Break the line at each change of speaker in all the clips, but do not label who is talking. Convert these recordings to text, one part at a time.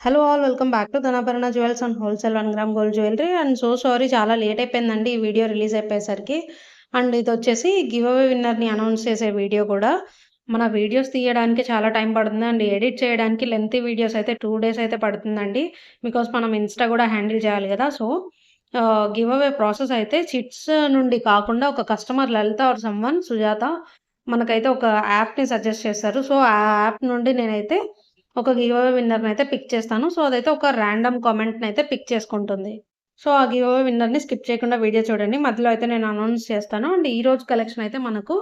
Hello all welcome back to Dhanabharana jewels and wholesale 1 gram gold jewellery. And so sorry చాలా late అయిపోయిందండి ఈ video release అయిపోయేసరికి. And ఇదొచ్చేసి giveaway విన్నర్‌ని announce చేసే వీడియో కూడా. మన వీడియోస్ తీయడానికి చాలా టైం పడుతుంది. అండ్ ఎడిట్ చేయడానికి లెంతీ వీడియోస్ అయితే 2 డేస్ అయితే పడుతుందండి. బికాజ్ మనం ఇన్‌స్టా కూడా హ్యాండిల్ చేయాలి కదా! సో, గివ్ అవే ప్రాసెస్ అయితే చిట్స్ నుండి కాకుండా ఒక customer Lalitha or someone Sujatha మనకైతే ఒక యాప్‌ని సజెస్ట్ చేశారు. సో, ఆ యాప్ నుండి నేనైతే ఒక గివ్ అవే విన్నర్‌నైతే పిక్ చేస్తాను. సో, అదైతే ఒక ర్యాండమ్ కామెంట్‌నైతే పిక్ చేసుకుంటుంది. సో, ఆ గివ్ అవే విన్నర్‌ని స్కిప్ చేయకుండా వీడియో చూడండి. మధ్యలో అయితే నేను అనౌన్స్ చేస్తాను. అండ్ ఈరోజు కలెక్షన్ అయితే మనకు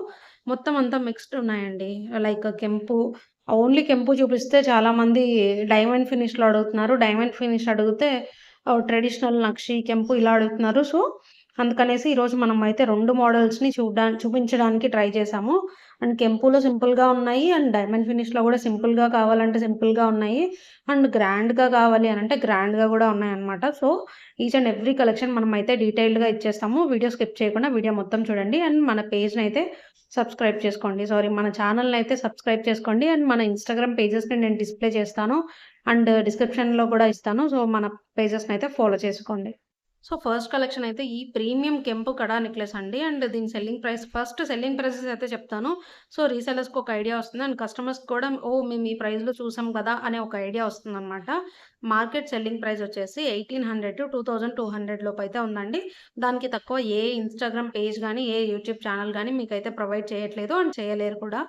మొత్తం అంతా మిక్స్డ్ ఉన్నాయండి. లైక్ కెంపు, ఓన్లీ కెంపు చూపిస్తే చాలామంది డైమండ్ ఫినిష్‌లో అడుగుతున్నారు. డైమండ్ ఫినిష్ అడిగితే ట్రెడిషనల్ నక్షి, కెంపు ఇలా అడుగుతున్నారు. సో, అందుకనేసి ఈరోజు మనం అయితే 2 మోడల్స్‌ని చూపించడానికి ట్రై చేశాము. అండ్ కెంపులో సింపుల్‌గా ఉన్నాయి. అండ్ డైమండ్ ఫినిష్‌లో కూడా సింపుల్‌గా కావాలంటే సింపుల్‌గా ఉన్నాయి. అండ్ గ్రాండ్‌గా కావాలి అనంటే గ్రాండ్‌గా కూడా ఉన్నాయన్నమాట. So, each and every collection మనమైతే డీటెయిల్డ్‌గా ఇచ్చేస్తాము. వీడియో స్కిప్ చేయకుండా వీడియో మొత్తం చూడండి. అండ్ మన పేజ్‌నైతే సబ్స్క్రైబ్ చేసుకోండి. సారీ, మన ఛానల్‌నైతే సబ్స్క్రైబ్ చేసుకోండి. అండ్ మన ఇన్‌స్టాగ్రామ్ పేజెస్‌ని నేను డిస్‌ప్లే చేస్తాను. అండ్ డిస్క్రిప్షన్‌లో కూడా ఇస్తాను. సో, మన పేజెస్‌నైతే ఫాలో చేసుకోండి. సో, ఫస్ట్ కలెక్షన్ అయితే ఈ ప్రీమియం కెంపు కడా నెక్లెస్ అండి. అండ్ దీని సెల్లింగ్ ప్రైసెస్ అయితే చెప్తాను. సో, రీసెల్లర్స్‌కి ఒక ఐడియా వస్తుంది. అండ్ కస్టమర్స్‌కి కూడా ఓహ్! మేము ఈ ప్రైస్‌లో చూసాం కదా! అనే ఒక ఐడియా వస్తుందనమాట. మార్కెట్ సెల్లింగ్ ప్రైస్ వచ్చేసి 1800-2200 లోపైతే ఉందండి. దానికి తక్కువ ఏ ఇన్‌స్టాగ్రామ్ పేజ్ గానీ, ఏ యూట్యూబ్ ఛానల్ గానీ మీకైతే ప్రొవైడ్ చేయట్లేదు. అండ్ చేయలేరు కూడా.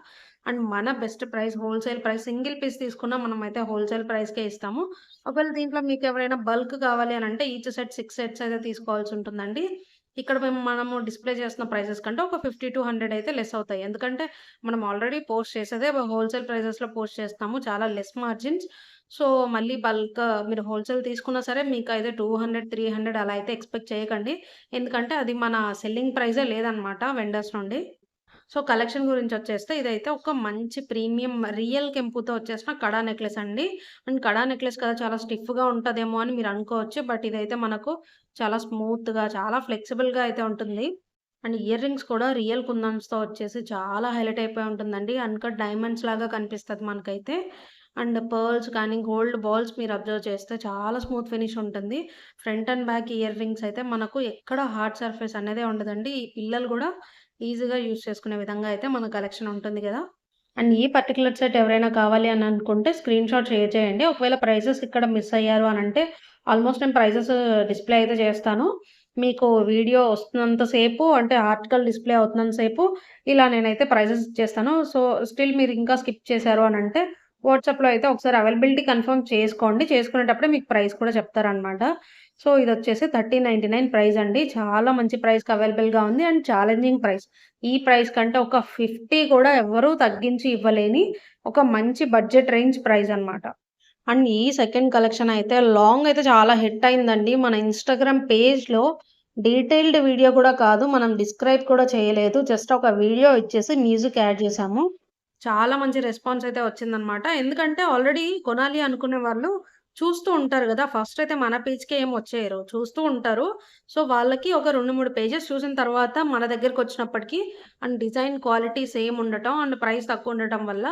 అండ్ మన best price wholesale price single piece తీసుకున్నా మనమైతే హోల్‌సేల్ ప్రైస్‌కే ఇస్తాము. ఒకవేళ దీంట్లో మీకెవరైనా బల్క్ కావాలి అనంటే ఈచ్ సెట్ 6 సెట్స్ అయితే తీసుకోవాల్సుంటుందండి. ఇక్కడ మనము డిస్‌ప్లే చేస్తున్న ప్రైసెస్ కంటే ఒక 50-100 అయితే లెస్ అవుతాయి. ఎందుకంటే మనం ఆల్రెడీ పోస్ట్ చేసేదే హోల్‌సేల్ ప్రైసెస్‌లో పోస్ట్ చేస్తాము. చాలా లెస్ మార్జిన్స్. సో, మళ్ళీ బల్క్ మీరు హోల్‌సేల్ తీసుకున్నా సరే మీకైతే 200, 300 అలా అయితే ఎక్స్‌పెక్ట్ చేయకండి. ఎందుకంటే అది మన సెల్లింగ్ ప్రైజే లేదనమాట వెండర్స్ నుండి. సో, కలెక్షన్ గురించొచ్చేస్తే ఇదైతే ఒక మంచి ప్రీమియం రియల్ కెంపుతో వచ్చేసిన కడా నెక్లెస్ అండి. అండ్ కడా నెక్లెస్ కదా చాలా స్టిఫ్‌గా ఉంటదేమో అని మీరనుకోవచ్చు. బట్ ఇదైతే మనకు చాలా స్మూత్‌గా, చాలా ఫ్లెక్సిబుల్‌గా అయితే ఉంటుంది. అండ్ ఇయర్ రింగ్స్ కూడా రియల్ కుందన్స్‌తో వచ్చేసి చాలా హైలైట్ అయిపోయి ఉంటుందండి. అన్‌కట్ డైమండ్స్ లాగా కనిపిస్తది మనకైతే. అండ్ పర్ల్స్ కానీ, గోల్డ్ బాల్స్ మీరు అబ్జర్వ్ చేస్తే చాలా స్మూత్ ఫినిష్ ఉంటుంది. Front and back ear rings అయితే మనకు ఎక్కడ హార్డ్ సర్ఫేస్ అనేదే ఉండదండి. ఈ పిల్లలు గూడా ఈజీగా యూజ్ చేసుకునే విధంగా అయితే మన కలెక్షన్ ఉంటుంది గదా! అండ్ ఈ పర్టిక్యులర్ సెట్ ఎవరైనా కావాలి అని అనుకుంటే స్క్రీన్‌షాట్ షేర్ చేయండి. ఒకవేళ ప్రైజెస్ ఇక్కడ మిస్ అయ్యారు అనంటే ఆల్మోస్ట్ నేను ప్రైజెస్ డిస్‌ప్లే అయితే చేస్తాను. మీకు వీడియో వస్తున్నంత సేపు అంటే ఆర్టికల్ డిస్‌ప్లే అవుతున్నంత సేపు ఇలా నేనైతే ప్రైజెస్ ఇచ్చేస్తాను. సో, స్టిల్ మీరు ఇంకా స్కిప్ చేశారు అనంటే వాట్సాప్‌లో అయితే ఒకసారి అవైలబిలిటీ కన్ఫర్మ్ చేసుకోండి. చేసుకునేటప్పుడే మీకు ప్రైస్ కూడా చెప్తారనమాట. సో, ఇదొచ్చేసి 1399 ప్రైస్ అండి. చాలా మంచి ప్రైస్‌కి అవైలబుల్‌గా ఉంది. And challenging price. ఈ ప్రైస్ కంటే ఒక 50 కూడా ఎవ్వరూ తగ్గించి ఇవ్వలేని ఒక మంచి బడ్జెట్ రేంజ్ ప్రైస్ అన్నమాట. అండ్ ఈ సెకండ్ కలెక్షన్ అయితే లాంగ్ అయితే చాలా హిట్ అయిందండి. మన ఇన్‌స్టాగ్రామ్ పేజ్‌లో డీటెయిల్డ్ వీడియో కూడా కాదు. మనం డిస్క్రైబ్ కూడా చేయలేదు. జస్ట్ ఒక వీడియో ఇచ్చేసి మ్యూజిక్ యాడ్ చేశాము. చాలా మంచి రెస్పాన్స్ అయితే వచ్చిందనమాట. ఎందుకంటే ఆల్రెడీ కొనాలి అనుకునే వాళ్ళు చూస్తూ ఉంటారు గదా! ఫస్ట్ అయితే మన పేజ్‌కే ఏమి వచ్చేయరు. చూస్తూ ఉంటారు. సో, వాళ్ళకి ఒక 2, 3 పేజెస్ చూసిన తర్వాత మన దగ్గరకొచ్చినప్పటికి అండ్ డిజైన్ క్వాలిటీ సేమ్ ఉండటం అండ్ ప్రైస్ తక్కువ ఉండటం వల్ల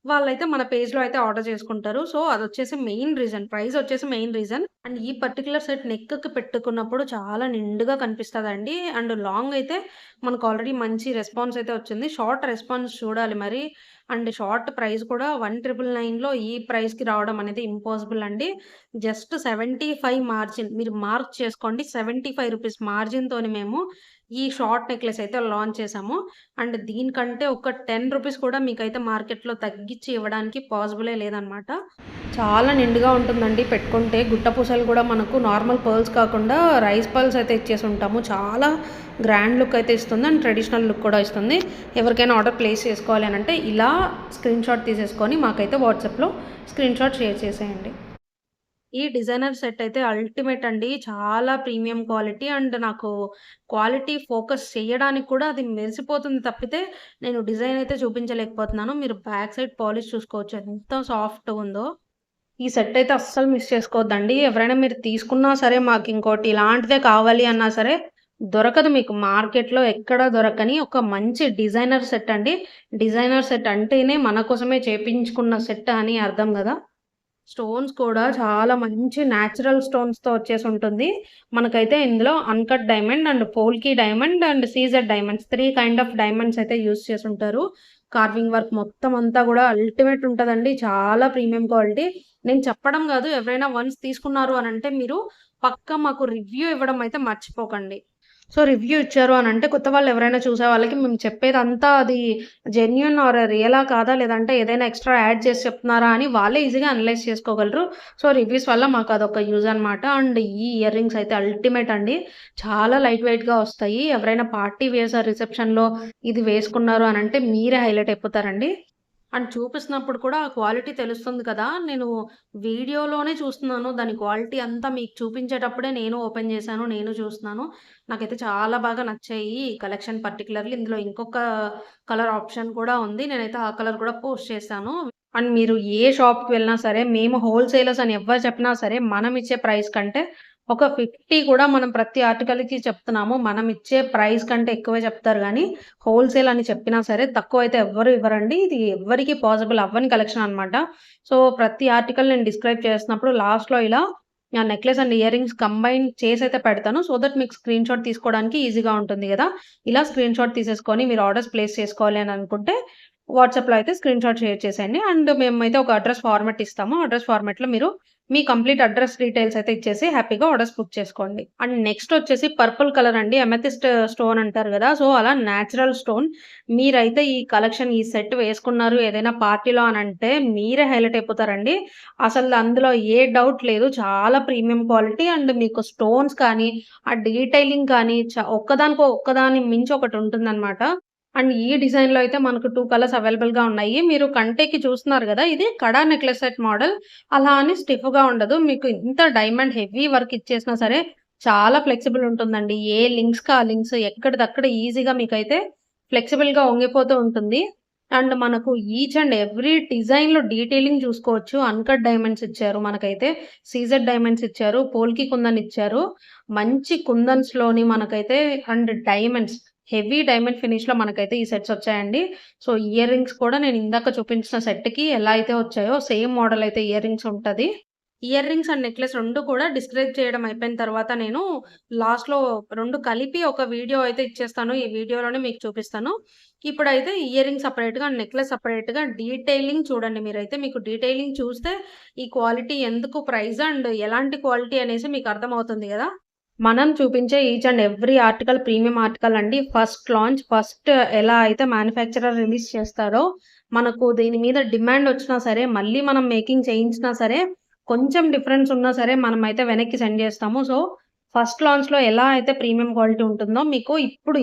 వాళ్ళైతే మన పేజ్‌లో అయితే ఆర్డర్ చేసుకుంటారు. సో, అదొచ్చేసి మెయిన్ రీజన్. ప్రైస్ వచ్చేసి మెయిన్ రీజన్. అండ్ ఈ పర్టిక్యులర్ సెట్ నెక్‌కి పెట్టుకున్నప్పుడు చాలా నిండుగా కనిపిస్తదండి. అండ్ లాంగ్ అయితే మనకు ఆల్రెడీ మంచి రెస్పాన్స్ అయితే వచ్చింది. షార్ట్ రెస్పాన్స్ చూడాలి మరి. అండ్ షార్ట్ ప్రైస్ కూడా 1999లో ఈ ప్రైస్‌కి రావడం అనేది ఇంపాసిబుల్ అండి. జస్ట్ 75 మార్జిన్ మీరు మార్క్ చేసుకోండి. రూ. 75 మార్జిన్‌తోని మేము ఈ షార్ట్ నెక్లెస్ అయితే లాంచ్ చేశాము. అండ్ దీనికంటే ఒక రూ. 10 కూడా మీకైతే మార్కెట్‌లో తగ్గించి ఇవ్వడానికి పాసిబులే లేదనమాట. చాలా నిండుగా ఉంటుందండి పెట్టుకుంటే. గుట్ట పూసలు కూడా మనకు నార్మల్ పర్ల్స్ కాకుండా రైస్ పర్ల్స్ అయితే ఇచ్చేసుంటాము. చాలా గ్రాండ్ లుక్ అయితే ఇస్తుంది. అండ్ ట్రెడిషనల్ లుక్ కూడా ఇస్తుంది. ఎవరికైనా ఆర్డర్ ప్లేస్ చేసుకోవాలి అనంటే ఇలా స్క్రీన్‌షాట్ తీసేసుకొని మాకైతే వాట్సాప్‌లో స్క్రీన్‌షాట్ షేర్ చేసేయండి. ఈ డిజైనర్ సెట్ అయితే అల్టిమేట్ అండి. చాలా ప్రీమియం క్వాలిటీ అండ్ నాకు క్వాలిటీ ఫోకస్ చేయడానికి కూడా అది మెరిసిపోతుంది తప్పితే, నేను డిజైన్ అయితే చూపించలేకపోతున్నాను. మీరు బ్యాక్ సైడ్ పాలిష్ చూసుకోవచ్చు ఎంత సాఫ్ట్‌గుందో. ఈ సెట్ అయితే అస్సలు మిస్ చేసుకోవద్దండి. ఎవరైనా మీరు తీసుకున్నా సరే మాకింకోటి ఇలాంటిదే కావాలి అన్నా సరే, దొరకదు మీకు మార్కెట్‌లో ఎక్కడ దొరకని ఒక మంచి డిజైనర్ సెట్ అండి. డిజైనర్ సెట్ అంటేనే మన కోసమే చేపించుకున్న సెట్ అని అర్థం గదా! స్టోన్స్ కూడా చాలా మంచి న్యాచురల్ స్టోన్స్‌తో వచ్చేసుంటుంది. మనకైతే ఇందులో uncut diamond and polki diamond and CZ diamonds 3 kind of diamonds అయితే యూజ్ చేసుంటారు. కార్వింగ్ వర్క్ మొత్తం అంతా గూడా అల్టిమేట్ ఉంటదండి. చాలా ప్రీమియం క్వాలిటీ. నేను చెప్పడం గాదు, ఎవరైనా వన్స్ తీసుకున్నారు అనంటే మీరు పక్కా మాకు రివ్యూ ఇవ్వడం అయితే మర్చిపోకండి. సో, రివ్యూ ఇచ్చారు అనంటే కొత్త వాళ్ళు ఎవరైనా చూసే వాళ్ళకి మేము చెప్పేదంతా అది జెన్యూన్ ఆర్ రియలా కాదా? లేదంటే ఏదైనా ఎక్స్‌ట్రా యాడ్ చేసి చెప్తున్నారా? అని వాళ్ళే ఈజీగా అనలైజ్ చేసుకోగలరు. సో, రివ్యూస్ వల్ల మాకు అదొక యూజ్ అనమాట. అండ్ ఈ ఇయర్ రింగ్స్ అయితే అల్టిమేట్ అండి. చాలా లైట్ వెయిట్‌గా వస్తాయి. ఎవరైనా పార్టీ వేర్స్ ఆర్ రిసెప్షన్‌లో ఇది వేసుకున్నారు అనంటే మీరే హైలైట్ అయిపోతారండి. అండ్ చూపిస్తున్నప్పుడు కూడా ఆ క్వాలిటీ తెలుస్తుంది కదా! నేను వీడియోలోనే చూస్తున్నాను. దాని క్వాలిటీ అంతా మీకు చూపించేటప్పుడే నేను ఓపెన్ చేశాను. నేను చూస్తున్నాను. నాకైతే చాలా బాగా నచ్చాయి ఈ కలెక్షన్ పర్టిక్యులర్‌లీ. ఇందులో ఇంకొక కలర్ ఆప్షన్ కూడా ఉంది. నేనైతే ఆ కలర్ కూడా పోస్ట్ చేశాను. అండ్ మీరు ఏ షాప్‌కి వెళ్ళినా సరే, మేము హోల్‌సేలర్స్ అని ఎవ్వరు చెప్పినా సరే, మనం ఇచ్చే ప్రైస్ కంటే ఒక 50 కూడా మనం ప్రతి ఆర్టికల్‌కి చెప్తున్నాము. మనం ఇచ్చే ప్రైస్ కంటే ఎక్కువే చెప్తారు గానీ, హోల్‌సేల్ అని చెప్పినా సరే తక్కువైతే ఎవ్వరు ఇవ్వరండి. ఇది ఎవ్వరికీ పాసిబుల్ అవ్వని కలెక్షన్ అనమాట. సో, ప్రతి ఆర్టికల్ నేను డిస్క్రైబ్ చేస్తున్నప్పుడు లాస్ట్‌లో ఇలా necklace and earrings combine చేసైతే పెడతాను. సో దట్ మీకు స్క్రీన్‌షాట్ తీసుకోవడానికి ఈజీగా ఉంటుంది గదా! ఇలా స్క్రీన్‌షాట్ తీసేసుకొని మీరు ఆర్డర్స్ ప్లేస్ చేసుకోవాలి అని అనుకుంటే వాట్సాప్‌లో అయితే స్క్రీన్‌షాట్ షేర్ చేసేయండి. అండ్ మేమైతే ఒక అడ్రెస్ ఫార్మాట్ ఇస్తాము. అడ్రెస్ ఫార్మాట్‌లో మీరు మీ కంప్లీట్ అడ్రెస్ డీటెయిల్స్ అయితే ఇచ్చేసి హ్యాపీగా ఆర్డర్స్ బుక్ చేసుకోండి. అండ్ నెక్స్ట్ వచ్చేసి పర్పుల్ కలర్ అండి. అమెథిస్ట్ స్టోన్ అంటారు గదా! సో, అలా నేచురల్ స్టోన్. మీరైతే ఈ కలెక్షన్ ఈ సెట్ వేసుకున్నారు ఏదైనా పార్టీలో అనంటే మీరే హైలైట్ అయిపోతారండి. అసలు అందులో ఏ డౌట్ లేదు. చాలా ప్రీమియం క్వాలిటీ అండ్ మీకు స్టోన్స్ కానీ, ఆ డీటెయిలింగ్ కానీ ఒక్కదాని మించి ఒకటి ఉంటుందన్నమాట. అండ్ ఈ డిజైన్‌లో అయితే మనకు 2 కలర్స్ అవైలబుల్‌గా ఉన్నాయి. మీరు కంటెకి చూస్తున్నారు గదా! ఇది కడా నెక్లెస్ సెట్ మోడల్. అలా అని స్టిఫ్‌గా ఉండదు. మీకు ఇంత డైమండ్ హెవీ వర్క్ ఇచ్చేసినా సరే చాలా ఫ్లెక్సిబుల్ ఉంటుందండి. ఏ లింక్స్‌కి ఆ లింక్స్ ఎక్కడిదక్కడ ఈజీగా మీకైతే ఫ్లెక్సిబుల్‌గా వంగిపోతూ ఉంటుంది. అండ్ మనకు ఈచ్ అండ్ ఎవ్రీ డిజైన్‌లో డీటెయిలింగ్ చూసుకోవచ్చు. అన్‌కట్ డైమండ్స్ ఇచ్చారు మనకైతే. సీజెడ్ డైమండ్స్ ఇచ్చారు. పోల్కి కుందన్ ఇచ్చారు. మంచి కుందన్స్‌లోని మనకైతే అండ్ డైమండ్స్ హెవీ డైమండ్ ఫినిష్‌లో మనకైతే ఈ సెట్స్ వచ్చాయండి. సో, ఇయర్ రింగ్స్ కూడా నేను ఇందాక చూపించిన సెట్‌కి ఎలా అయితే వచ్చాయో సేమ్ మోడల్ అయితే ఇయర్ రింగ్స్ ఉంటది. ఇయర్ రింగ్స్ అండ్ నెక్లెస్ 2 కూడా డిస్క్రైబ్ చేయడం అయిపోయిన తర్వాత నేను లాస్ట్‌లో 2 కలిపి ఒక వీడియో అయితే ఇచ్చేస్తాను. ఈ వీడియోలోనే మీకు చూపిస్తాను. ఇప్పుడైతే ఇయర్ రింగ్ సెపరేట్‌గా అండ్ నెక్లెస్ సెపరేట్‌గా డీటెయిలింగ్ చూడండి మీరైతే. మీకు డీటెయిలింగ్ చూస్తే ఈ క్వాలిటీ ఎందుకు ప్రైస్ అండ్ ఎలాంటి క్వాలిటీ అనేసి మీకు అర్థమవుతుంది గదా! మనం చూపించే each and every article premium article అండి. ఫస్ట్ ఎలా అయితే మ్యానుఫ్యాక్చరర్ రిలీజ్ చేస్తారో, మనకు దీని మీద డిమాండ్ వచ్చినా సరే, మళ్ళీ మనం మేకింగ్ చేయించినా సరే, కొంచెం డిఫరెన్స్ ఉన్నా సరే, మనమైతే వెనక్కి సెండ్ చేస్తాము. సో, ఫస్ట్ లాంచ్‌లో ఎలా అయితే ప్రీమియం క్వాలిటీ ఉంటుందో, మీకు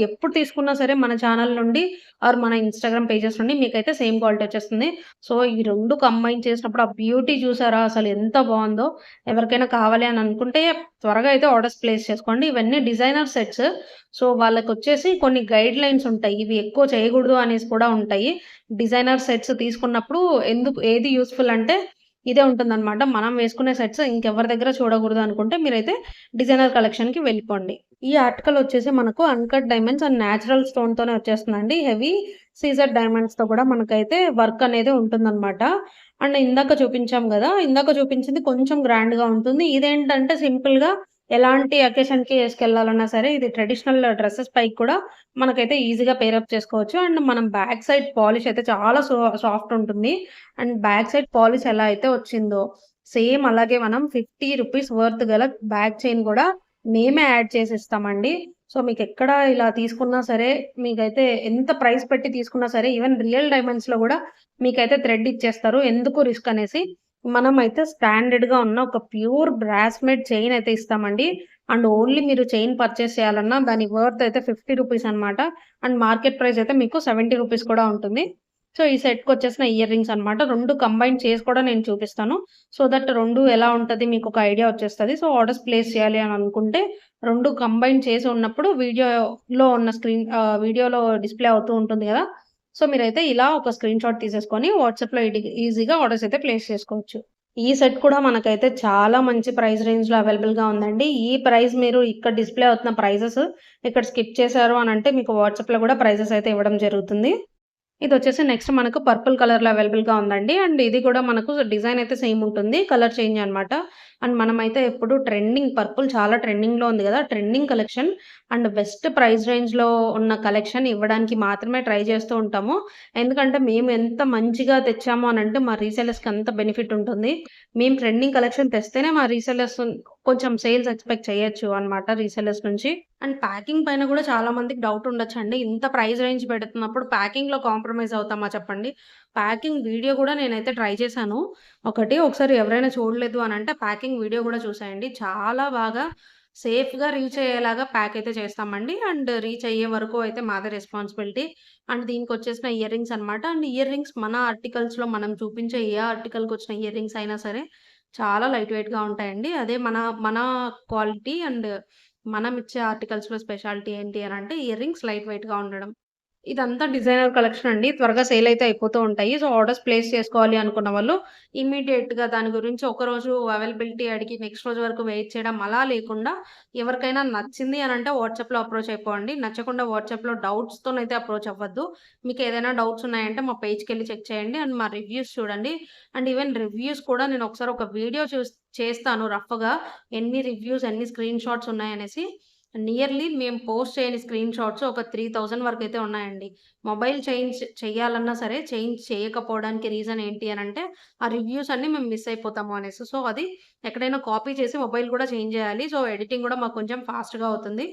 ఎప్పుడు తీసుకున్నా సరే మన ఛానల్ నుండి ఆర్ మన ఇన్‌స్టాగ్రామ్ పేజెస్ నుండి మీకైతే సేమ్ క్వాలిటీ వచ్చేస్తుంది. సో, ఈ 2 కంబైన్ చేసినప్పుడు ఆ బ్యూటీ చూసారా అసలు ఎంత బావుందో! ఎవరికైనా కావాలి అని అనుకుంటే త్వరగా అయితే ఆర్డర్స్ ప్లేస్ చేసుకోండి. ఇవన్నీ డిజైనర్ సెట్స్. సో, వాళ్ళకొచ్చేసి కొన్ని గైడ్‌లైన్స్ ఉంటాయి. ఇవి ఎక్కువ చేయకూడదు అనేసి కూడా ఉంటాయి. డిజైనర్ సెట్స్ తీసుకున్నప్పుడు ఏది యూజ్‌ఫుల్ అంటే ఇదే ఉంటుందనమాట. మనం వేసుకునే సెట్స్ ఇంకెవరి దగ్గర చూడకూడదు అనుకుంటే మీరైతే డిజైనర్ కలెక్షన్‌కి వెళ్ళిపోండి. ఈ ఆర్టికల్ వచ్చేసి మనకు అన్‌కట్ డైమండ్స్ అండ్ నేచురల్ స్టోన్‌తోనే వచ్చేస్తుందండి. హెవీ సీజర్ డైమండ్స్‌తో కూడా మనకైతే వర్క్ అనేది ఉంటుందనమాట. అండ్ ఇందాక చూపించాం గదా! ఇందాక చూపించింది కొంచెం గ్రాండ్‌గా ఉంటుంది. ఇదేంటంటే సింపుల్‌గా ఎలాంటి అకేషన్‌కి ఏసుకెళ్ళాలన్నా సరే ఇది ట్రెడిషనల్ డ్రెసెస్ పైకి కూడా మనకైతే ఈజీగా పేరప్ చేసుకోవచ్చు. అండ్ మనం బ్యాక్ సైడ్ పాలిష్ అయితే చాలా సాఫ్ట్ ఉంటుంది. అండ్ బ్యాక్ సైడ్ పాలిష్ ఎలా అయితే వచ్చిందో సేమ్ అలాగే మనం రూ. 50 వర్త్ గల బ్యాక్ చైన్ గూడా మేమే యాడ్ చేసిస్తామండి. సో, మీకెక్కడ ఇలా తీసుకున్నా సరే, మీకైతే ఎంత ప్రైస్ పెట్టి తీసుకున్నా సరే, ఈవెన్ రియల్ డైమండ్స్‌లో గూడా మీకైతే థ్రెడ్ ఇచ్చేస్తారు. ఎందుకు రిస్క్ అనేసి. మనమైతే స్టాండర్డ్‌గా ఉన్న ఒక ప్యూర్ బ్రాస్ మేడ్ చైన్ అయితే ఇస్తామండి. అండ్ ఓన్లీ మీరు చైన్ పర్చేస్ చేయాలన్నా దాని వర్త్ అయితే రూ. 50 అనమాట. అండ్ మార్కెట్ ప్రైస్ అయితే మీకు రూ. 70 కూడా ఉంటుంది. సో, ఈ సెట్‌కొచ్చేసిన ఇయర్ రింగ్స్ అనమాట. 2 కంబైన్ చేసి కూడా నేను చూపిస్తాను. సో దట్ 2 ఎలా ఉంటది మీకొక ఐడియా వచ్చేస్తది. సో, ఆర్డర్స్ ప్లేస్ చేయాలి అని అనుకుంటే 2 కంబైన్ చేసి ఉన్నప్పుడు వీడియోలో డిస్‌ప్లే అవుతూ ఉంటుంది గదా! సో, మీరైతే ఇలా ఒక స్క్రీన్‌షాట్ తీసేసుకొని వాట్సాప్‌లో ఈజీగా ఆర్డర్స్ అయితే ప్లేస్ చేసుకోవచ్చు. ఈ సెట్ కూడా మనకైతే చాలా మంచి ప్రైస్ రేంజ్‌లో అవైలబుల్‌గా ఉందండి. ఈ ప్రైస్ మీరు ఇక్కడ డిస్‌ప్లే అవుతున్న ప్రైజెస్ ఇక్కడ స్కిప్ చేశారు అనంటే మీకు వాట్సాప్‌లో గూడా ప్రైజెస్ అయితే ఇవ్వడం జరుగుతుంది. ఇదొచ్చేసి నెక్స్ట్ మనకు పర్పుల్ కలర్‌లో అవైలబుల్‌గా ఉందండి. అండ్ ఇది కూడా మనకు డిజైన్ అయితే సేమ్ ఉంటుంది. కలర్ చేంజ్ అనమాట. అండ్ మనమైతే ఎప్పుడు పర్పుల్ చాలా ట్రెండింగ్‌లో ఉంది గదా! Trending collection and best price రేంజ్‌లో ఉన్న కలెక్షన్ ఇవ్వడానికి మాత్రమే ట్రై చేస్తూ ఉంటాము. ఎందుకంటే మేము ఎంత మంచిగా తెచ్చాము అనంటే మా రీసెల్లర్స్‌కి అంత బెనిఫిట్ ఉంటుంది. మేము ట్రెండింగ్ కలెక్షన్ తెస్తేనే మా రీసెల్లర్స్ కొంచెం సేల్స్ ఎక్స్‌పెక్ట్ చేయొచ్చు అనమాట రీసెల్లర్స్ నుంచి. అండ్ ప్యాకింగ్ పైన గూడా చాలా మందికి డౌట్ ఉండొచ్చండి. ఇంత ప్రైస్ రేంజ్ పెడుతున్నప్పుడు ప్యాకింగ్‌లో కాంప్రమైజ్ అవుతామా చెప్పండి? ప్యాకింగ్ వీడియో గూడా నేనైతే ట్రై చేశాను. ఒకసారి ఎవరైనా చూడలేదు అనంటే ప్యాకింగ్ వీడియో గూడా చూసేయండి. చాలా బాగా సేఫ్‌గా రీచ్ అయ్యేలాగా ప్యాక్ అయితే చేస్తామండి. అండ్ రీచ్ అయ్యే వరకు అయితే మాదే రెస్పాన్సిబిలిటీ. అండ్ దీనికొచ్చేసిన ఇయర్ రింగ్స్ అనమాట. అండ్ ఇయర్ రింగ్స్ మన ఆర్టికల్స్‌లో మనం చూపించే ఏ ఆర్టికల్‌కొచ్చిన ఇయర్ రింగ్స్ అయినా సరే చాలా లైట్ వెయిట్‌గా ఉంటాయండి. అదే మన మన క్వాలిటీ అండ్ మనమిచ్చే ఆర్టికల్స్‌లో స్పెషాలిటీ ఏంటి అనంటే ఇయర్ రింగ్స్ లైట్ వెయిట్‌గా ఉండడం. ఇదంతా డిజైనర్ కలెక్షన్ అండి. త్వరగా సేల్ అయితే అయిపోతూ ఉంటాయి. సో, ఆర్డర్స్ ప్లేస్ చేసుకోవాలి అనుకున్న వాళ్ళు ఇమ్మీడియేట్‌గా దాని గురించి ఒకరోజు అవైలబిలిటీ అడిగి నెక్స్ట్ రోజు వరకు వెయిట్ చేయడం అలా లేకుండా ఎవరికైనా నచ్చింది అనంటే వాట్సాప్‌లో అప్రోచ్ అయిపోండి. నచ్చకుండా వాట్సాప్‌లో డౌట్స్‌తోనైతే అప్రోచ్ అవ్వద్దు. మీకేదైనా డౌట్స్ ఉన్నాయంటే మా పేజ్‌కెళ్ళి చెక్ చేయండి. అండ్ మా రివ్యూస్ చూడండి. అండ్ ఈవెన్ రివ్యూస్ కూడా నేను ఒకసారి ఒక వీడియో చేస్తాను రఫ్‌గా. ఎన్ని రివ్యూస్, ఎన్ని స్క్రీన్ షాట్స్ ఉన్నాయనేసి. నియర్‌లీ మేము పోస్ట్ చేయని స్క్రీన్ షాట్స్ ఒక 3000 వరకైతే ఉన్నాయండి. మొబైల్ చేంజ్ చెయ్యాలన్నా సరే, చేంజ్ చేయకపోవడానికి రీజన్ ఏంటి అనంటే, ఆ రివ్యూస్ అన్నీ మేము మిస్ అయిపోతాము అనేసి. సో, అది ఎక్కడైనా కాపీ చేసి మొబైల్ కూడా చేంజ్ చేయాలి. సో, ఎడిటింగ్ కూడా మాకు కొంచెం ఫాస్ట్‌గా అవుతుంది.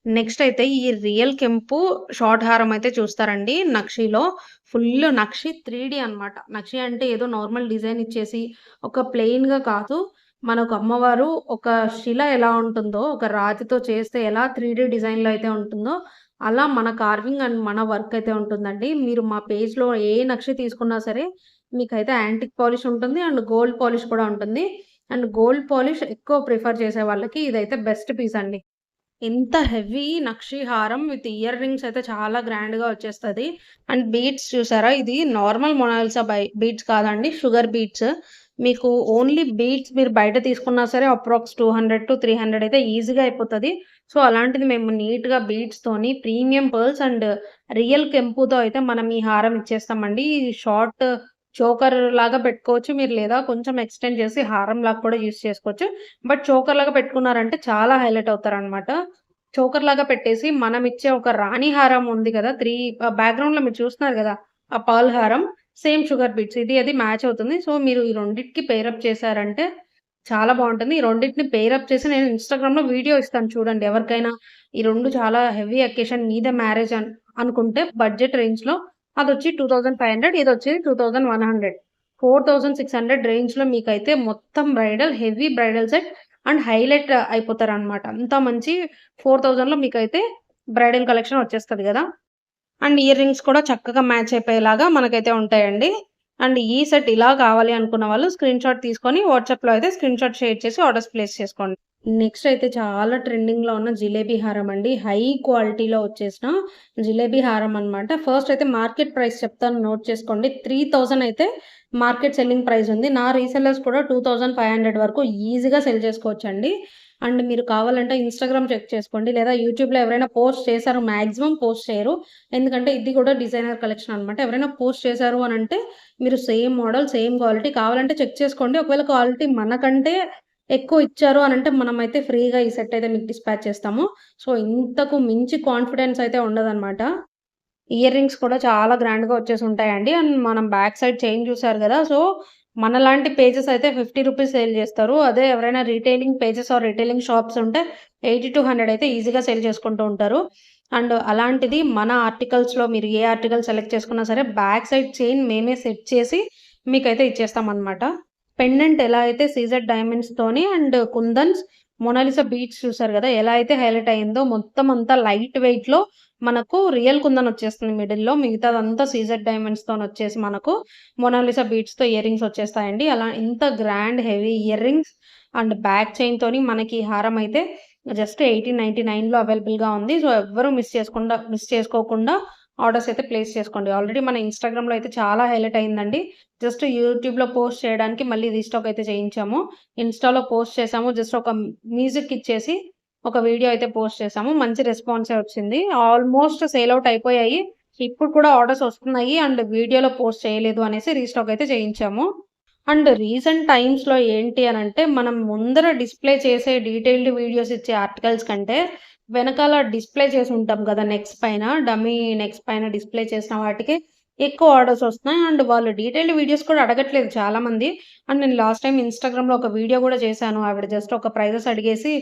నెక్స్ట్ అయితే ఈ రియల్ కెంపు షార్ట్ హారం అయితే చూస్తారండి. నక్షిలో ఫుల్ నక్షి 3 అనమాట. నక్షి అంటే ఏదో నార్మల్ డిజైన్ ఇచ్చేసి ఒక ప్లెయిన్‌గా కాదు. మనకు అమ్మవారు ఒక శిల ఎలా ఉంటుందో, ఒక రాతితో చేస్తే ఎలా 3 డిజైన్‌లో అయితే ఉంటుందో, అలా మన కార్వింగ్ అండ్ మన వర్క్ అయితే ఉంటుందండి. మీరు మా పేజ్‌లో ఏ నక్షి తీసుకున్నా సరే, మీకైతే యాంటిక్ పాలిష్ ఉంటుంది. అండ్ గోల్డ్ పాలిష్ కూడా ఉంటుంది. అండ్ గోల్డ్ పాలిష్ ఎక్కువ ప్రిఫర్ చేసే వాళ్ళకి ఇదైతే బెస్ట్ పీస్ అండి. ఇంత హెవీ నక్షి హారం విత్ ఇయర్ రింగ్స్ అయితే చాలా గ్రాండ్‌గా వచ్చేస్తది. అండ్ బీడ్స్ చూసారా? ఇది నార్మల్ మొనాలిసా బీడ్స్ కాదండి. Sugar beads. మీకు ఓన్లీ బీడ్స్ మీరు బయట తీసుకున్నా సరే అప్రాక్స్ 200-300 అయితే ఈజీగా అయిపోతది. సో, అలాంటిది మేము నీట్‌గా బీడ్స్‌తోని ప్రీమియం పర్ల్స్ అండ్ రియల్ కెంపుతో అయితే మనం ఈ హారం ఇచ్చేస్తామండి. ఈ షార్ట్ చోకర్ లాగా పెట్టుకోవచ్చు మీరు లేదా కొంచెం ఎక్స్‌టెండ్ చేసి హారంలాగా కూడా యూజ్ చేసుకోవచ్చు. బట్ చోకర్‌లాగా పెట్టుకున్నారంటే చాలా హైలైట్ అవుతారనమాట. చోకర్‌లాగా పెట్టేసి మనమిచ్చే ఒక రాణి హారం ఉంది గదా! బ్యాక్‌గ్రౌండ్‌లో మీరు చూస్తున్నారు గదా! ఆ పర్ల్ హారం సేమ్ షుగర్ బీడ్స్. ఇది అది మ్యాచ్ అవుతుంది. సో, మీరు ఈ రెండిటికి పెయిరప్ చేశారంటే చాలా బావుంటుంది. ఈ రెండిటిని పెయిరప్ చేసి నేను ఇన్‌స్టాగ్రామ్‌లో వీడియో ఇస్తాను చూడండి. ఎవరికైనా ఈ 2 చాలా హెవీ అకేషన్ మీద మ్యారేజ్ అనుకుంటే బడ్జెట్ రేంజ్‌లో అదొచ్చి 2500 ఇదొచ్చి 2100. 4600 రేంజ్‌లో మీకైతే మొత్తం heavy bridal set and highlight అయిపోతారనమాట. అంత మంచి 4000లో మీకైతే బ్రైడల్ కలెక్షన్ వచ్చేస్తది గదా! అండ్ ఇయర్ రింగ్స్ కూడా చక్కగా మ్యాచ్ అయిపోయేలాగా మనకైతే ఉంటాయండి. అండ్ ఈ సెట్ ఇలా కావాలి అనుకున్న వాళ్ళు స్క్రీన్‌షాట్ తీసుకొని వాట్సాప్‌లో అయితే స్క్రీన్‌షాట్ షేర్ చేసి ఆర్డర్స్ ప్లేస్ చేసుకోండి. నెక్స్ట్ అయితే చాలా ట్రెండింగ్‌లో ఉన్న జిలేబీ హారం అండి. హై క్వాలిటీలో వచ్చేసిన జిలేబీ హారం అనమాట. ఫస్ట్ అయితే మార్కెట్ ప్రైస్ చెప్తాను నోట్ చేసుకోండి. 3000 అయితే మార్కెట్ సెల్లింగ్ ప్రైస్ ఉంది. నా రీసెల్లర్స్ కూడా 2500 వరకు ఈజీగా సెల్ చేసుకోవచ్చండి. అండ్ మీరు కావాలంటే ఇన్‌స్టాగ్రామ్ చెక్ చేసుకోండి. లేదా యూట్యూబ్‌లో ఎవరైనా పోస్ట్ చేశారు మాక్సిమం పోస్ట్ చేయరు. ఎందుకంటే ఇది కూడా డిజైనర్ కలెక్షన్ అనమాట. ఎవరైనా పోస్ట్ చేశారు అనంటే మీరు సేమ్ మోడల్, సేమ్ క్వాలిటీ కావాలంటే చెక్ చేసుకోండి. ఒకవేళ క్వాలిటీ మనకంటే ఎక్కువ ఇచ్చారు అనంటే మనమైతే ఫ్రీగా ఈ సెట్ అయితే మీకు డిస్పాచ్ చేస్తాము. సో, ఇంతకు మించి కాన్ఫిడెన్స్ అయితే ఉండదనమాట. ఇయర్ రింగ్స్ కూడా చాలా గ్రాండ్‌గా వచ్చేసుంటాయండి. అండ్ మనం బ్యాక్ సైడ్ చైన్ చూసారు గదా! సో, మనలాంటి పేజెస్ అయితే ₹50 సేల్ జేస్తారు. అదే ఎవరైనా retailing pages or retailing shops ఉంటే 80-100 అయితే ఈజీగా సేల్ చేసుకుంటూ ఉంటారు. అండ్ అలాంటిది మన ఆర్టికల్స్‌లో మీరు ఏ ఆర్టికల్ సెలెక్ట్ చేసుకున్నా సరే బ్యాక్ సైడ్ చైన్ మేమే సెట్ చేసి మీకైతే ఇచ్చేస్తామనమాట. పెండెంట్ ఎలా అయితే సీజెడ్ డైమండ్స్‌తోని అండ్ కుందన్స్, మొనాలిసా బీడ్స్ చూసారు గదా! ఎలా అయితే హైలైట్ అయిందో మొత్తం అంతా లైట్ వెయిట్‌లో మనకు రియల్ కుందన్ వచ్చేస్తుంది మిడిల్‌లో. మిగతాదంతా సీజెడ్ డైమండ్స్‌తోనొచ్చేసి మనకు మొనాలిసా బీడ్స్‌తో ఇయర్ రింగ్స్ వచ్చేస్తాయండి. అలా ఇంత grand heavy earrings and back చైన్‌తోని మనకి ఈ హారం అయితే జస్ట్ 1899లో అవైలబుల్‌గా ఉంది. సో, ఎవ్వరు మిస్ చేసుకోకుండా ఆర్డర్స్ అయితే ప్లేస్ చేసుకోండి. ఆల్రెడీ మన ఇన్‌స్టాగ్రామ్‌లో అయితే చాలా హైలైట్ అయిందండి. జస్ట్ యూట్యూబ్‌లో పోస్ట్ చేయడానికి మళ్ళీ రీస్టాక్ అయితే చేయించాము. ఇన్‌స్టాలో పోస్ట్ చేసాము. జస్ట్ ఒక మ్యూజిక్ ఇచ్చేసి ఒక వీడియో అయితే పోస్ట్ చేసాము. మంచి రెస్పాన్సే వచ్చింది. ఆల్మోస్ట్ సేల్ ఔట్ అయిపోయాయి. ఇప్పుడు కూడా ఆర్డర్స్ వస్తున్నాయి. అండ్ వీడియోలో పోస్ట్ చేయలేదు అనేసి రీస్టాక్ అయితే చేయించాము. అండ్ రీసెంట్ టైమ్స్‌లో ఏంటి అనంటే, మనం ముందర డిస్‌ప్లే చేసే డీటెయిల్డ్ వీడియోస్ ఇచ్చే ఆర్టికల్స్ కంటే, వెనకాల డిస్‌ప్లే చేసుంటాం గదా! నెక్స్ పైన, డమ్మీ నెక్స్ పైన డిస్‌ప్లే చేసిన వాటికి ఎక్కువ ఆర్డర్స్ వస్తున్నాయి. అండ్ వాళ్ళు డీటెయిల్డ్ వీడియోస్ కూడా అడగట్లేదు చాలామంది. అండ్ నేను లాస్ట్ టైమ్ ఇన్‌స్టాగ్రామ్‌లో ఒక వీడియో గూడా చేశాను. ఆవిడ జస్ట్ ఒక ప్రైజెస్ అడిగేసి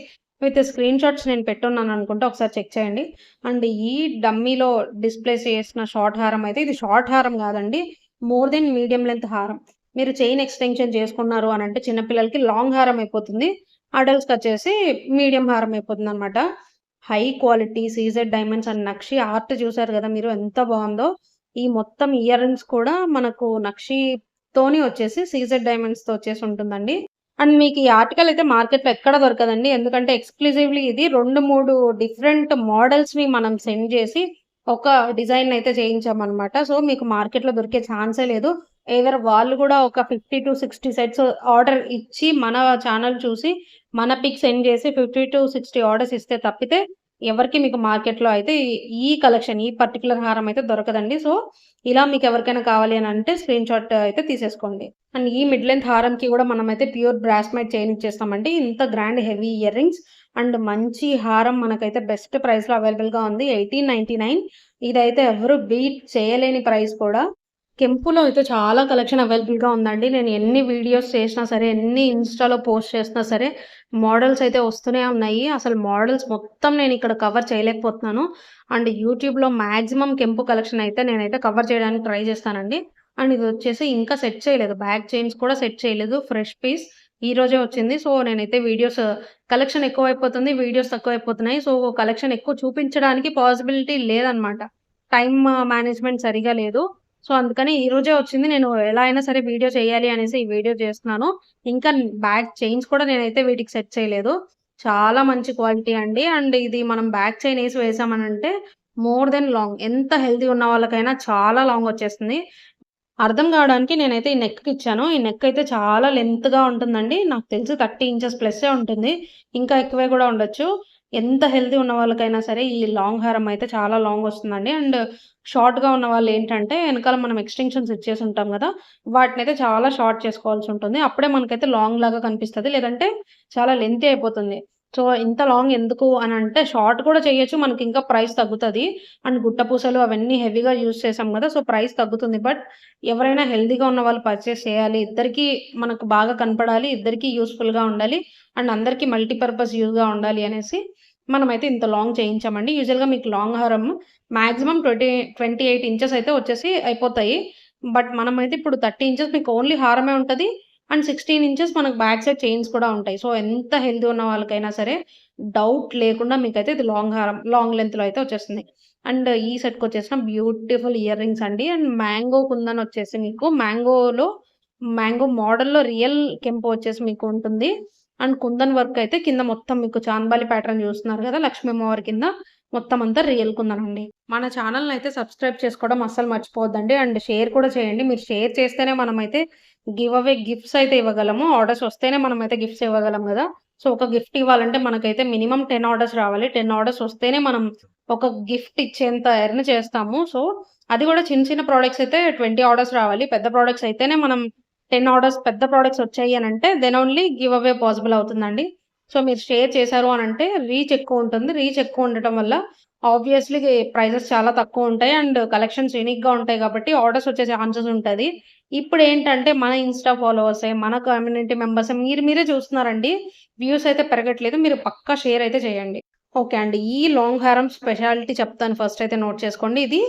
విత్ స్క్రీన్ షాట్స్ నేను పెట్టున్నాననుకుంటా. ఒకసారి చెక్ చేయండి. అండ్ ఈ డమ్మీలో డిస్‌ప్లే చేసిన షార్ట్ హారం అయితే ఇది షార్ట్ హారం గాదండి. మోర్ దెన్ మీడియం లెంత్ హారం. మీరు చైన్ ఎక్స్‌టెన్షన్ చేసుకున్నారు అనంటే చిన్న పిల్లలకి లాంగ్ హారం అయిపోతుంది. అడల్ట్స్‌కొచ్చేసి మీడియం హారం అయిపోతుందనమాట. High quality CZ diamonds and nakshi art చూసారు గదా మీరు ఎంత బావుందో. ఈ మొత్తం ఇయర్ రింగ్స్ కూడా మనకు నక్షితోని వచ్చేసి సీజెడ్ డైమండ్స్‌తో వచ్చేసి ఉంటుందండి. అండ్ మీకు ఈ ఆర్టికల్ అయితే మార్కెట్‌లో ఎక్కడ దొరకదండి. ఎందుకంటే ఎక్స్‌క్లూజివ్‌లీ ఇది 2, 3 డిఫరెంట్ మోడల్స్‌ని మనం సెండ్ చేసి ఒక డిజైన్ అయితే చేయించామనమాట. సో, మీకు మార్కెట్‌లో దొరికే ఛాన్సే లేదు. ఎయిదర్ వాళ్ళు గూడా ఒక 50-60 సెట్స్ ఆర్డర్ ఇచ్చి మన ఛానల్ చూసి మన పిక్ సెండ్ చేసి 50-60 ఆర్డర్స్ ఇస్తే తప్పితే ఎవరికీ మీకు మార్కెట్‌లో అయితే ఈ కలెక్షన్ ఈ పర్టిక్యులర్ హారం అయితే దొరకదండి. సో, ఇలా మీకెవరికైనా కావాలి అనంటే స్క్రీన్ షాట్ అయితే తీసేసుకోండి. అండ్ ఈ మిడ్ లెంత్ హారంకి గూడా మనమైతే ప్యూర్ బ్రాస్‌మైట్ చైన్ ఇచ్చేస్తామండి. ఇంత grand heavy earrings and మంచి హారం మనకైతే బెస్ట్ ప్రైస్‌లో అవైలబుల్‌గా ఉంది. 1899 ఇదైతే ఎవరు బీట్ చేయలేని ప్రైస్ కూడా. కెంపులో అయితే చాలా కలెక్షన్ అవైలబుల్‌గా ఉందండి. నేను ఎన్ని వీడియోస్ చేసినా సరే, ఎన్ని ఇన్‌స్టాలో పోస్ట్ చేసినా సరే, మోడల్స్ అయితే వస్తూనే ఉన్నాయి. అసలు మోడల్స్ మొత్తం నేనిక్కడ కవర్ చేయలేకపోతున్నాను. అండ్ యూట్యూబ్‌లో మాక్సిమం కెంపు కలెక్షన్ అయితే నేనైతే కవర్ చేయడానికి ట్రై చేస్తానండి. అండ్ ఇదొచ్చేసి ఇంకా సెట్ చేయలేదు. బ్యాక్ చైన్స్ కూడా సెట్ చేయలేదు. ఫ్రెష్ పీస్ ఈరోజే వచ్చింది. సో, నేనైతే వీడియోస్ కలెక్షన్ ఎక్కువైపోతుంది. వీడియోస్ తక్కువైపోతున్నాయి. సో, కలెక్షన్ ఎక్కువ చూపించడానికి పాసిబిలిటీ లేదనమాట. టైమ్ మేనేజ్‌మెంట్ సరిగ్గా లేదు. సో, అందుకని ఈరోజే వచ్చింది. నేను ఎలా అయినా సరే వీడియో చేయాలి అనేసి ఈ వీడియో చేస్తున్నాను. ఇంకా బ్యాక్ చైన్స్ కూడా నేనైతే వీటికి సెట్ చేయలేదు. చాలా మంచి క్వాలిటీ అండి. అండ్ ఇది మనం బ్యాక్ చైన్ వేసామనంటే మోర్ దెన్ లాంగ్. ఎంత హెల్తీ ఉన్న వాళ్ళకైనా చాలా లాంగ్ వచ్చేస్తుంది. అర్థం కావడానికి నేనైతే ఈ నెక్‌కిచ్చాను. ఈ నెక్ అయితే చాలా లెంత్‌గా ఉంటుందండి. నాకు తెలిసి 30 ఇంచెస్ ప్లస్సే ఉంటుంది. ఇంకా ఎక్కువే గూడా ఉండొచ్చు. ఎంత హెల్తీ ఉన్న వాళ్ళకైనా సరే ఈ లాంగ్ హారం అయితే చాలా లాంగ్ వస్తుందండి. అండ్ షార్ట్‌గా ఉన్నవాళ్ళేంటంటే ఎనకాల మనం ఎక్స్‌టెన్షన్స్ ఇచ్చేసుంటాం గదా! వాటినైతే చాలా షార్ట్ చేసుకోవాల్సుంటుంది. అప్పుడే మనకైతే లాంగ్ లాగా కనిపిస్తది. లేదంటే చాలా లెంతీ అయిపోతుంది. సో, ఇంత లాంగ్ ఎందుకు అనంటే షార్ట్ కూడా చేయొచ్చు. మనకింకా ప్రైస్ తగ్గుతది. అండ్ గుట్టపూసలు అవన్నీ హెవీగా యూజ్ చేసాం గదా! సో, ప్రైస్ తగ్గుతుంది. బట్ ఎవరైనా హెల్తీగా ఉన్నవాళ్ళు పర్చేస్ చేయాలి. ఇద్దరికీ మనకు బాగా కనపడాలి. ఇద్దరికీ యూజ్‌ఫుల్‌గా ఉండాలి. అండ్ అందరికీ మల్టీపర్పస్ యూజ్‌గా ఉండాలి అనేసి మనమైతే ఇంత లాంగ్ చేయించామండి. యూజువల్‌గా మీకు లాంగ్ హారం మాక్సిమం 28 ఇంచెస్ అయితే వచ్చేసి అయిపోతాయి. బట్ మనమైతే ఇప్పుడు 30 ఇంచెస్ మీకు ఓన్లీ హారమే ఉంటది. అండ్ 16 ఇంచెస్ మనకు బ్యాక్ సైడ్ చైన్స్ కూడా ఉంటాయి. సో, ఎంత హెల్తీ ఉన్న వాళ్ళకైనా సరే డౌట్ లేకుండా మీకైతే ఇది లాంగ్ హారం, లాంగ్ లెంగ్త్‌లో అయితే వచ్చేస్తుంది. అండ్ ఈ సెట్‌కొచ్చేసిన బ్యూటిఫుల్ ఇయర్ రింగ్స్ అండి. అండ్ మ్యాంగో కుందన్ వచ్చేసి మీకు మ్యాంగో మోడల్‌లో రియల్ కెంపు వచ్చేసి మీకు ఉంటుంది. అండ్ కుందన్ వర్క్ అయితే కింద మొత్తం మీకు చాందాలి ప్యాటర్న్ చూస్తున్నారు కదా! లక్ష్మీ అమ్మవారి కింద మొత్తం అంతా రియల్ కుందన్ అండి. మన ఛానెల్‌ని అయితే సబ్స్క్రైబ్ చేసుకోవడం అస్సలు మర్చిపోవద్దండి. అండ్ షేర్ కూడా చేయండి. మీరు షేర్ చేస్తేనే మనమైతే గివ్ అవే గిఫ్ట్స్ అయితే ఇవ్వగలము. ఆర్డర్స్ వస్తేనే మనమైతే గిఫ్ట్స్ ఇవ్వగలం గదా! సో, ఒక గిఫ్ట్ ఇవ్వాలంటే మనకైతే మినిమమ్ 10 ఆర్డర్స్ రావాలి. 10 ఆర్డర్స్ వస్తేనే మనం ఒక గిఫ్ట్ ఇచ్చేంత ఎర్న్ చేస్తాము. సో, అది గూడా చిన్న చిన్న ప్రొడక్ట్స్ అయితే 20 ఆర్డర్స్ రావాలి. పెద్ద ప్రొడక్ట్స్ అయితేనే మనం 10 ఆర్డర్స్ పెద్ద ప్రొడక్ట్స్ వచ్చాయి అనంటే then only give away possible అవుతుందండి. సో, మీరు షేర్ చేశారు అనంటే రీచ్ ఎక్కువ ఉంటుంది. రీచ్ ఎక్కువ ఉండటం వల్ల ఆబ్వియస్‌లీ ప్రైజెస్ చాలా తక్కువుంటాయి. అండ్ కలెక్షన్స్ యూనిక్‌గా ఉంటాయి కాబట్టి ఆర్డర్స్ వచ్చే ఛాన్సెస్ ఉంటది. ఇప్పుడేంటంటే మన ఇన్‌స్టా ఫాలోవర్సే, మన కమ్యూనిటీ మెంబర్సే మీరే చూస్తున్నారండి. వ్యూస్ అయితే పెరగట్లేదు. మీరు పక్కా షేర్ అయితే చేయండి. ఓకే అండి. ఈ లాంగ్ హారం స్పెషాలిటీ చెప్తాను ఫస్ట్ అయితే నోట్ చేసుకోండి. ఇది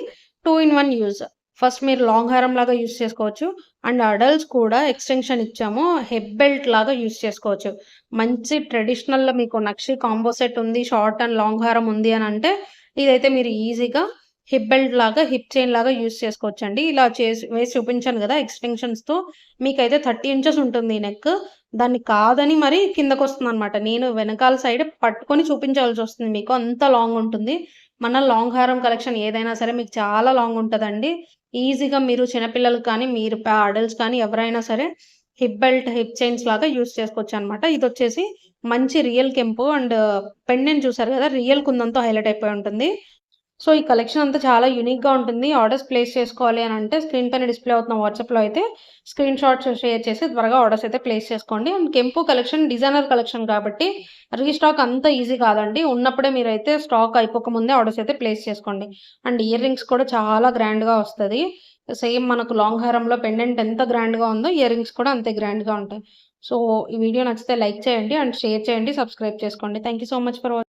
2 ఇన్ 1 యూజ్. ఫస్ట్ మీరు లాంగ్ హారం లాగా యూజ్ చేసుకోవచ్చు. అండ్ అడల్ట్స్ కూడా ఎక్స్‌టెన్షన్ ఇచ్చాము. హెడ్ బెల్ట్ లాగా యూజ్ చేసుకోవచ్చు. మంచి ట్రెడిషనల్‌లో మీకు నక్షి కాంబో సెట్ ఉంది. షార్ట్ అండ్ లాంగ్ హారం ఉంది అనంటే ఇదైతే మీరు ఈజీగా హిప్ బెల్ట్ లాగా, హిప్ చైన్ లాగా యూజ్ చేసుకోవచ్చండి. ఇలా వేసి చూపించాను గదా! ఎక్స్‌టెన్షన్స్‌తో మీకైతే 30 ఇంచెస్ ఉంటుంది ఈ నెక్. దాన్ని కాదని మరి కిందకొస్తుందనమాట. నేను వెనకాల సైడ్ పట్టుకొని చూపించాల్సొస్తుంది మీకు. అంత లాంగ్ ఉంటుంది. మన లాంగ్ హారం కలెక్షన్ ఏదైనా సరే మీకు చాలా లాంగ్ ఉంటదండి. ఈజీగా మీరు చిన్నపిల్లలకి కానీ, మీరు అడల్ట్స్ కానీ ఎవరైనా సరే హిప్ బెల్ట్, హిప్ చైన్స్ లాగా యూజ్ చేసుకోవచ్చనమాట. ఇదొచ్చేసి మంచి రియల్ కెంపు అండ్ పెండెంట్ చూసారు గదా! రియల్ కుందన్‌తో హైలైట్ అయిపోయి ఉంటుంది. సో, ఈ కలెక్షన్ అంతా చాలా యూనిక్‌గా ఉంటుంది. ఆర్డర్స్ ప్లేస్ చేసుకోవాలి అనంటే స్క్రీన్ పైన డిస్‌ప్లే అవుతున్న వాట్సాప్‌లో అయితే స్క్రీన్ షాట్స్ షేర్ చేసి త్వరగా ఆర్డర్స్ అయితే ప్లేస్ చేసుకోండి. అండ్ కెంపు కలెక్షన్ డిజైనర్ కలెక్షన్ కాబట్టి రీస్టాక్ అంత ఈజీ కాదండి. ఉన్నప్పుడే మీరైతే స్టాక్ అయిపోకముందే ఆర్డర్స్ అయితే ప్లేస్ చేసుకోండి. అండ్ ఇయర్ రింగ్స్ కూడా చాలా గ్రాండ్‌గా వస్తది. సేమ్ మనకు లాంగ్ హారంలో పెండెంట్ ఎంత గ్రాండ్‌గా ఉందో ఇయర్ రింగ్స్ కూడా అంతే గ్రాండ్‌గా ఉంటాయి. సో, ఈ వీడియో నచ్చితే లైక్ చేయండి అండ్ షేర్ చేయండి. సబ్స్క్రైబ్ చేసుకోండి. Thank you so much for watching.